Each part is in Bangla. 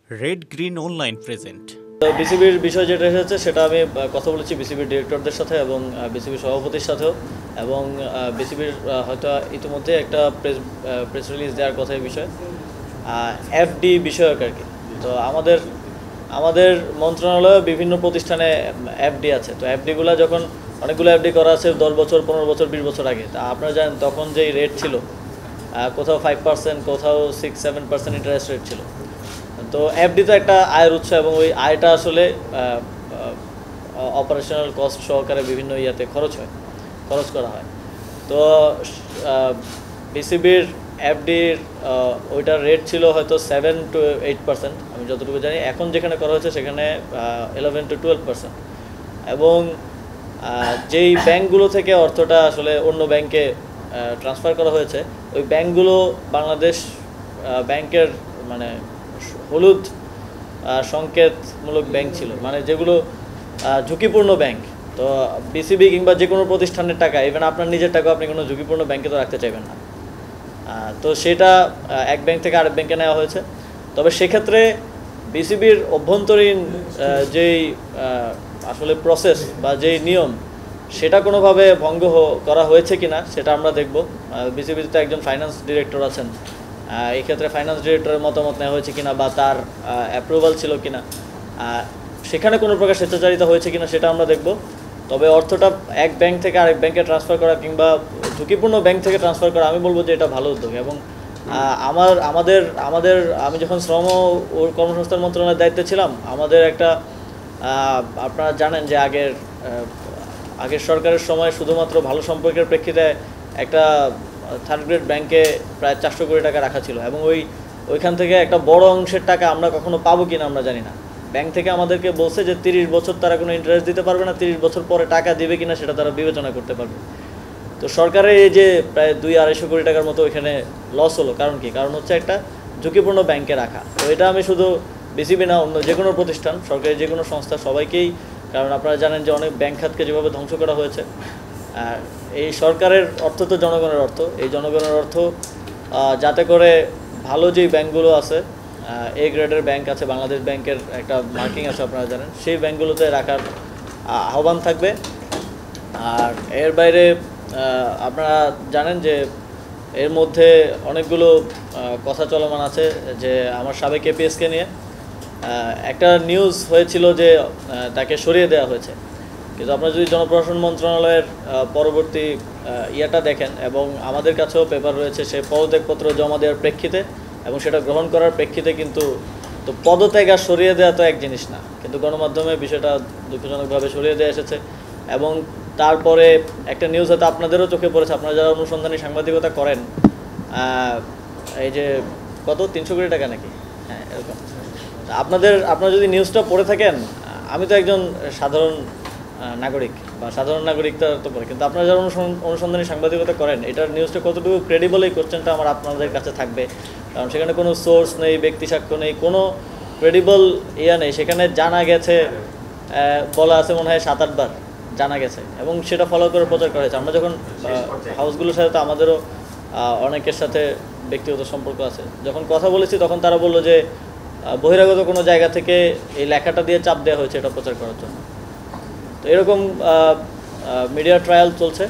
Red green online present. বিসিবির বিষয় যেটা এসেছে সেটা আমি কথা বলেছি বিসিবির ডিরেক্টরদের সাথে এবং বিসিবির সভাপতির সাথেও, এবং বিসিবির হয়তো ইতিমধ্যে একটা প্রেস রিলিজ দেওয়ার কথা এই বিষয়ে এফডি বিষয়ক আর কি। তো আমাদের মন্ত্রণালয়ে বিভিন্ন প্রতিষ্ঠানে এফডি আছে। তো এফডিগুলো যখন অনেকগুলো এফডি করা আছে 10 বছর 15 বছর 20 বছর আগে, তা আপনারা জানেন তখন যেই রেট ছিল কোথাও 5%, কোথাও 6-7% ইন্টারেস্ট রেট ছিল। তো এফডি তো একটা আয়ের উৎস এবং ওই আয়টা আসলে অপারেশনাল কস্ট সহকারে বিভিন্ন ইয়াতে খরচ করা হয়। তো বিসিবির এফডির ওইটার রেট ছিল হয়তো 7-8%, আমি যতটুকু জানি। এখন যেখানে করা হয়েছে সেখানে 11-12%। এবং যেই ব্যাংকগুলো থেকে অর্থটা আসলে অন্য ব্যাংকে ট্রান্সফার করা হয়েছে, ওই ব্যাংকগুলো বাংলাদেশ ব্যাংকের মানে হলুদ সংকেতমূলক ব্যাংক ছিল, মানে যেগুলো ঝুঁকিপূর্ণ ব্যাংক। তো বিসিবি কিংবা যে কোনো প্রতিষ্ঠানের টাকা, ইভেন আপনার নিজের টাকা আপনি কোনো ঝুঁকিপূর্ণ ব্যাংকে তো রাখতে চাইবেন না। তো সেটা এক ব্যাংক থেকে আরেক ব্যাংকে নেওয়া হয়েছে। তবে সেক্ষেত্রে বিসিবির অভ্যন্তরীণ যেই আসলে প্রসেস বা যেই নিয়ম, সেটা কোনোভাবে ভঙ্গ করা হয়েছে কিনা সেটা আমরা দেখব। বিসিবিতে তো একজন ফাইন্যান্স ডিরেক্টর আছেন, এই ক্ষেত্রে ফাইন্যান্স ডিরেক্টরের মতামত নেওয়া হয়েছে কিনা বা তার অ্যাপ্রুভাল ছিল কিনা, সেখানে কোনো প্রকার স্বেচ্ছাচারিতা হয়েছে কিনা সেটা আমরা দেখব। তবে অর্থটা এক ব্যাংক থেকে আরেক ব্যাংকে ট্রান্সফার করা কিংবা ঝুঁকিপূর্ণ ব্যাংক থেকে ট্রান্সফার করা, আমি বলবো যে এটা ভালো উদ্যোগ। এবং আমি যখন শ্রম ও কর্মসংস্থান মন্ত্রণালয়ের দায়িত্বে ছিলাম, আমাদের একটা আপনারা জানেন যে আগের সরকারের সময় শুধুমাত্র ভালো সম্পর্কের প্রেক্ষিতে একটা থার্ড গ্রেড ব্যাংকে প্রায় 400 কোটি টাকা রাখা ছিল, এবং ওইখান থেকে একটা বড় অংশের টাকা আমরা কখনো পাবো কিনা আমরা জানি না। ব্যাংক থেকে আমাদেরকে বলছে যে 30 বছর তারা কোনো ইন্টারেস্ট দিতে পারবে না, 30 বছর পরে টাকা দেবে কিনা সেটা তারা বিবেচনা করতে পারবে। তো সরকারের এই যে প্রায় 200-250 কোটি টাকার মতো ওইখানে লস হলো, কারণ কি? কারণ হচ্ছে একটা ঝুঁকিপূর্ণ ব্যাংকে রাখা। তো এটা আমি শুধু বিসিবি না, অন্য যে কোনো প্রতিষ্ঠান, সরকারি যে কোনো সংস্থা, সবাইকেই, কারণ আপনারা জানেন যে অনেক ব্যাংক খাতকে যেভাবে ধ্বংস করা হয়েছে, আর এই সরকারের অর্থ তো জনগণের অর্থ, এই জনগণের অর্থ যাতে করে ভালো যেই ব্যাংকগুলো আছে, এ গ্রেডের ব্যাংক আছে, বাংলাদেশ ব্যাংকের একটা মার্কিং আছে আপনারা জানেন, সেই ব্যাংকগুলোতে রাখার আহ্বান থাকবে। আর এর বাইরে আপনারা জানেন যে এর মধ্যে অনেকগুলো কথা চলমান আছে যে আমার সাবেক এপিএসকে নিয়ে একটা নিউজ হয়েছিল যে তাকে সরিয়ে দেওয়া হয়েছে। কিন্তু আপনারা যদি জনপ্রশাসন মন্ত্রণালয়ের পরবর্তী ইয়েটা দেখেন, এবং আমাদের কাছেও পেপার রয়েছে, সে পদত্যাগপত্র জমা দেওয়ার প্রেক্ষিতে এবং সেটা গ্রহণ করার প্রেক্ষিতে, কিন্তু তো পদত্যাগ আর সরিয়ে দেওয়া তো এক জিনিস না, কিন্তু গণমাধ্যমে বিষয়টা দুঃখজনকভাবে সরিয়ে দেওয়া এসেছে। এবং তারপরে একটা নিউজ হয়তো আপনাদেরও চোখে পড়েছে, আপনারা যারা অনুসন্ধানী সাংবাদিকতা করেন, এই যে কত 300 কোটি টাকা নাকি, হ্যাঁ এরকম। আপনারা যদি নিউজটা পড়ে থাকেন, আমি তো একজন সাধারণ নাগরিক বা সাধারণ নাগরিকটা তো পড়ে, কিন্তু আপনারা যারা অনুসন্ধানী সাংবাদিকতা করেন, এটার নিউজটা কতটুকু ক্রেডিবল, এই কোশ্চেনটা আমার আপনাদের কাছে থাকবে। কারণ সেখানে কোনো সোর্স নেই, ব্যক্তি সাক্ষ্য নেই, কোনো ক্রেডিবল ইয়া নেই। সেখানে জানা গেছে বলা আছে মনে হয় 7-8 বার জানা গেছে, এবং সেটা ফলো করে প্রচার করা হয়েছে। আমরা যখন হাউসগুলোর সাথে তো আমাদেরও অনেকের সাথে ব্যক্তিগত সম্পর্ক আছে, যখন কথা বলেছি তখন তারা বললো যে বহিরাগত কোনো জায়গা থেকে এই লেখাটা দিয়ে চাপ দেওয়া হয়েছে এটা প্রচার করার জন্য। তো এরকম মিডিয়া ট্রায়াল চলছে।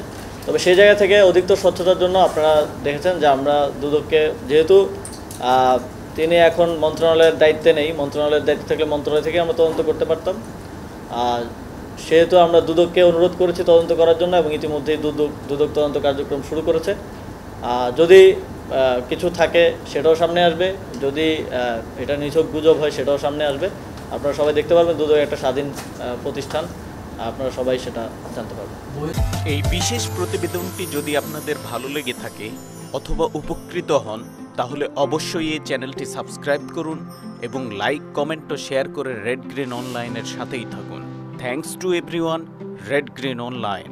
তবে সেই জায়গা থেকে অধিকতর স্বচ্ছতার জন্য আপনারা দেখেছেন যে আমরা দুদককে, যেহেতু তিনি এখন মন্ত্রণালয়ের দায়িত্বে নেই, মন্ত্রণালয়ের দায়িত্বে থাকলে মন্ত্রণালয় থেকে আমরা তদন্ত করতে পারতাম, সেহেতু আমরা দুদককে অনুরোধ করেছি তদন্ত করার জন্য, এবং ইতিমধ্যেই দুদক তদন্ত কার্যক্রম শুরু করেছে। যদি কিছু থাকে সেটাও সামনে আসবে, যদি এটা নিছক গুজব হয় সেটাও সামনে আসবে। আপনারা সবাই দেখতে পারবেন, দুদক একটা স্বাধীন প্রতিষ্ঠান, আপনারা সবাই সেটা জানতে পারবেন। এই বিশেষ প্রতিবেদনটি যদি আপনাদের ভালো লেগে থাকে অথবা উপকৃত হন, তাহলে অবশ্যই এই চ্যানেলটি সাবস্ক্রাইব করুন এবং লাইক, কমেন্ট ও শেয়ার করে রেড গ্রিন অনলাইনের সাথেই থাকুন। Thanks to everyone. Red green online.